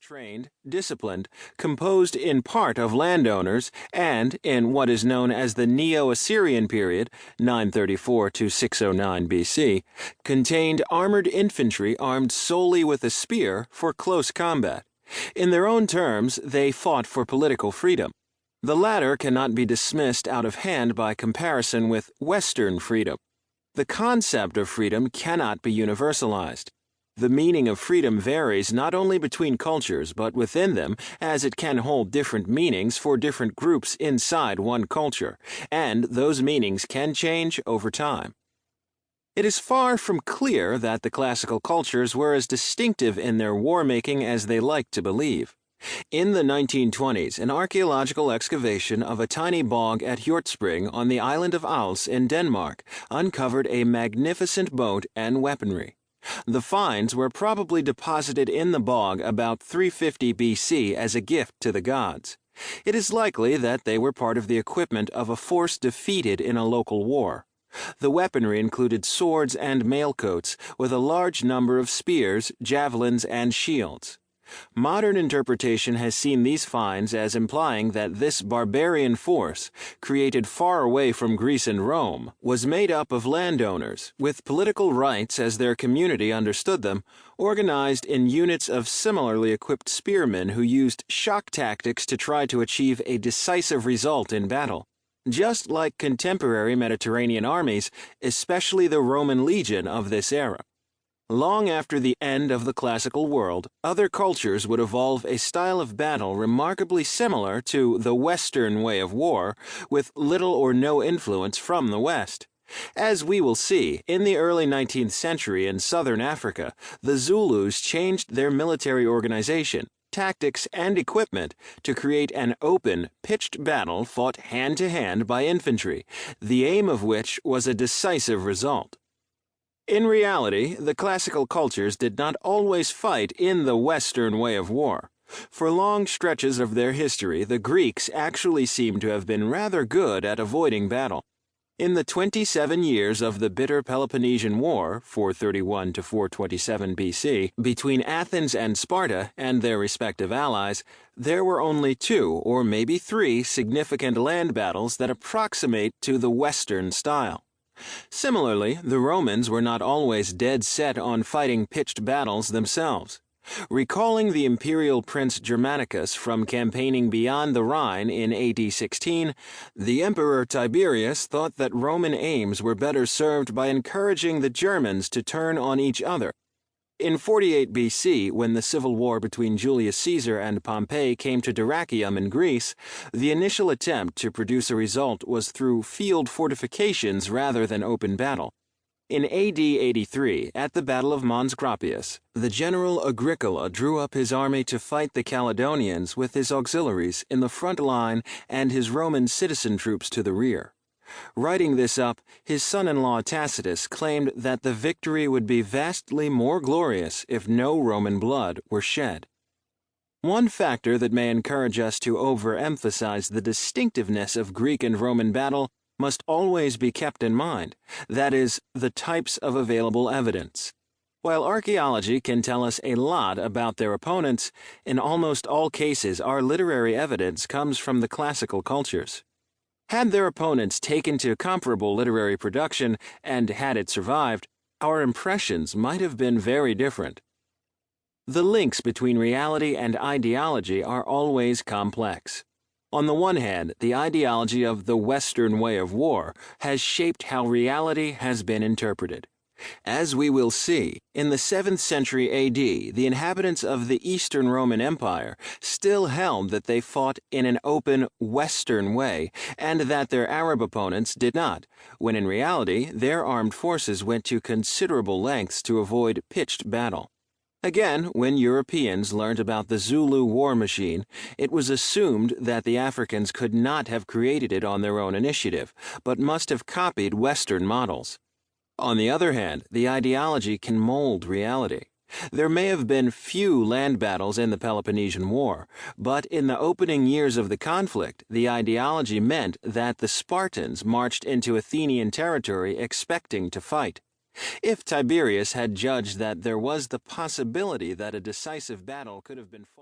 trained, disciplined, composed in part of landowners, and, in what is known as the Neo-Assyrian period, 934 to 609 BC, contained armored infantry armed solely with a spear for close combat. In their own terms, they fought for political freedom. The latter cannot be dismissed out of hand by comparison with Western freedom. The concept of freedom cannot be universalized. The meaning of freedom varies not only between cultures but within them, as it can hold different meanings for different groups inside one culture, and those meanings can change over time. It is far from clear that the classical cultures were as distinctive in their war-making as they liked to believe. In the 1920s, an archaeological excavation of a tiny bog at Hjortspring on the island of Als in Denmark uncovered a magnificent boat and weaponry. The finds were probably deposited in the bog about 350 BC as a gift to the gods. It is likely that they were part of the equipment of a force defeated in a local war. The weaponry included swords and mailcoats, with a large number of spears, javelins, and shields. Modern interpretation has seen these finds as implying that this barbarian force, created far away from Greece and Rome, was made up of landowners, with political rights as their community understood them, organized in units of similarly equipped spearmen who used shock tactics to try to achieve a decisive result in battle. Just like contemporary Mediterranean armies, especially the Roman legion of this era. Long after the end of the classical world, other cultures would evolve a style of battle remarkably similar to the Western way of war, with little or no influence from the West. As we will see, in the early 19th century in southern Africa, the Zulus changed their military organization, tactics, and equipment to create an open, pitched battle fought hand-to-hand by infantry, the aim of which was a decisive result. In reality, the classical cultures did not always fight in the Western way of war. For long stretches of their history, the Greeks actually seem to have been rather good at avoiding battle. In the 27 years of the bitter Peloponnesian War, 431 to 427 BC, between Athens and Sparta and their respective allies, there were only 2 or maybe 3 significant land battles that approximate to the Western style. Similarly, the Romans were not always dead set on fighting pitched battles themselves. Recalling the imperial prince Germanicus from campaigning beyond the Rhine in AD 16, the emperor Tiberius thought that Roman aims were better served by encouraging the Germans to turn on each other. In 48 BC, when the civil war between Julius Caesar and Pompey came to Dyrrhachium in Greece, the initial attempt to produce a result was through field fortifications rather than open battle. In AD 83, at the Battle of Mons Graupius, the general Agricola drew up his army to fight the Caledonians with his auxiliaries in the front line and his Roman citizen troops to the rear. Writing this up, his son-in-law Tacitus claimed that the victory would be vastly more glorious if no Roman blood were shed. One factor that may encourage us to overemphasize the distinctiveness of Greek and Roman battle must always be kept in mind, that is, the types of available evidence. While archaeology can tell us a lot about their opponents, in almost all cases our literary evidence comes from the classical cultures. Had their opponents taken to comparable literary production, and had it survived, our impressions might have been very different. The links between reality and ideology are always complex. On the one hand, the ideology of the Western way of war has shaped how reality has been interpreted. As we will see, in the 7th century AD, the inhabitants of the Eastern Roman Empire still held that they fought in an open, Western way, and that their Arab opponents did not, when in reality their armed forces went to considerable lengths to avoid pitched battle. Again, when Europeans learned about the Zulu war machine, it was assumed that the Africans could not have created it on their own initiative, but must have copied Western models. On the other hand, the ideology can mold reality. There may have been few land battles in the Peloponnesian War, but in the opening years of the conflict, the ideology meant that the Spartans marched into Athenian territory expecting to fight. If Tiberius had judged that there was the possibility that a decisive battle could have been fought